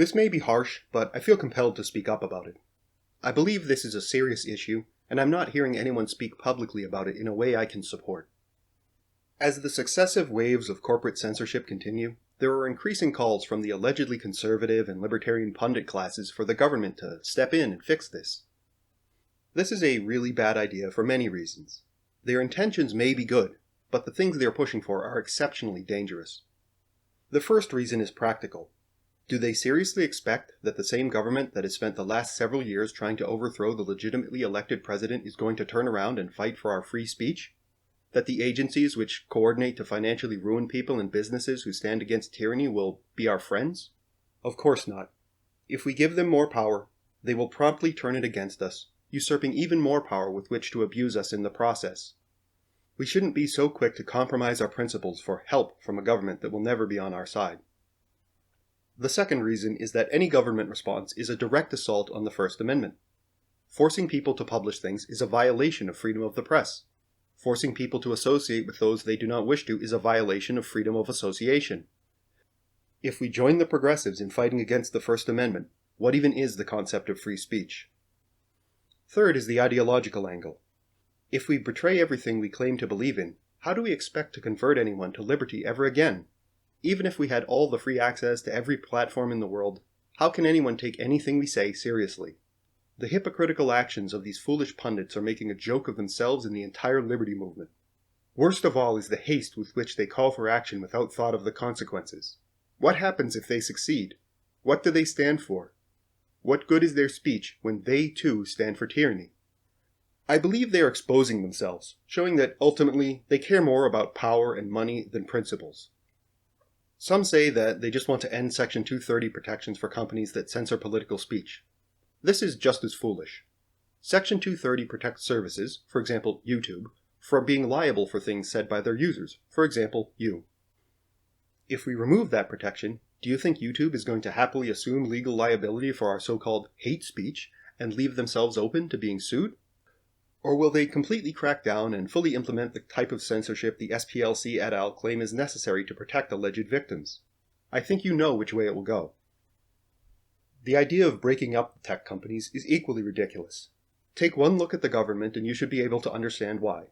This may be harsh, but I feel compelled to speak up about it. I believe this is a serious issue, and I'm not hearing anyone speak publicly about it in a way I can support. As the successive waves of corporate censorship continue, there are increasing calls from the allegedly conservative and libertarian pundit classes for the government to step in and fix this. This is a really bad idea for many reasons. Their intentions may be good, but the things they are pushing for are exceptionally dangerous. The first reason is practical. Do they seriously expect that the same government that has spent the last several years trying to overthrow the legitimately elected president is going to turn around and fight for our free speech? That the agencies which coordinate to financially ruin people and businesses who stand against tyranny will be our friends? Of course not. If we give them more power, they will promptly turn it against us, usurping even more power with which to abuse us in the process. We shouldn't be so quick to compromise our principles for help from a government that will never be on our side. The second reason is that any government response is a direct assault on the First Amendment. Forcing people to publish things is a violation of freedom of the press. Forcing people to associate with those they do not wish to is a violation of freedom of association. If we join the progressives in fighting against the First Amendment, what even is the concept of free speech? Third is the ideological angle. If we betray everything we claim to believe in, how do we expect to convert anyone to liberty ever again? Even if we had all the free access to every platform in the world, how can anyone take anything we say seriously? The hypocritical actions of these foolish pundits are making a joke of themselves and the entire liberty movement. Worst of all is the haste with which they call for action without thought of the consequences. What happens if they succeed? What do they stand for? What good is their speech when they too stand for tyranny? I believe they are exposing themselves, showing that ultimately they care more about power and money than principles. Some say that they just want to end Section 230 protections for companies that censor political speech. This is just as foolish. Section 230 protects services, for example YouTube, from being liable for things said by their users, for example you. If we remove that protection, do you think YouTube is going to happily assume legal liability for our so-called hate speech and leave themselves open to being sued? Or will they completely crack down and fully implement the type of censorship the SPLC et al. Claim is necessary to protect alleged victims? I think you know which way it will go. The idea of breaking up the tech companies is equally ridiculous. Take one look at the government and you should be able to understand why.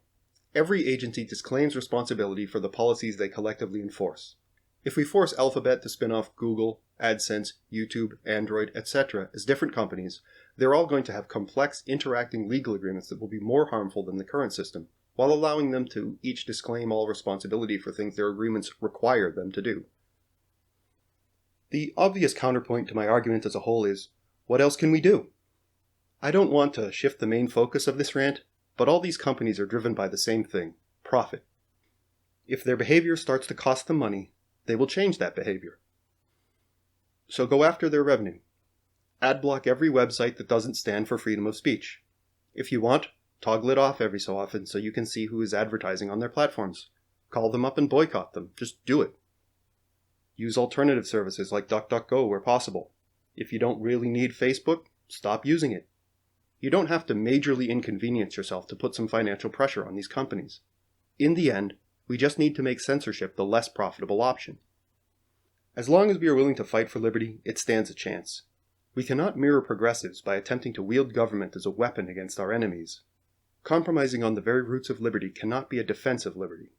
Every agency disclaims responsibility for the policies they collectively enforce. If we force Alphabet to spin off Google, AdSense, YouTube, Android, etc. as different companies, they're all going to have complex, interacting legal agreements that will be more harmful than the current system, while allowing them to each disclaim all responsibility for things their agreements require them to do. The obvious counterpoint to my argument as a whole is, what else can we do? I don't want to shift the main focus of this rant, but all these companies are driven by the same thing, profit. If their behavior starts to cost them money, they will change that behavior. So go after their revenue. Ad block every website that doesn't stand for freedom of speech. If you want, toggle it off every so often so you can see who is advertising on their platforms. Call them up and boycott them. Just do it. Use alternative services like DuckDuckGo where possible. If you don't really need Facebook, stop using it. You don't have to majorly inconvenience yourself to put some financial pressure on these companies. In the end, we just need to make censorship the less profitable option. As long as we are willing to fight for liberty, it stands a chance. We cannot mirror progressives by attempting to wield government as a weapon against our enemies. Compromising on the very roots of liberty cannot be a defense of liberty.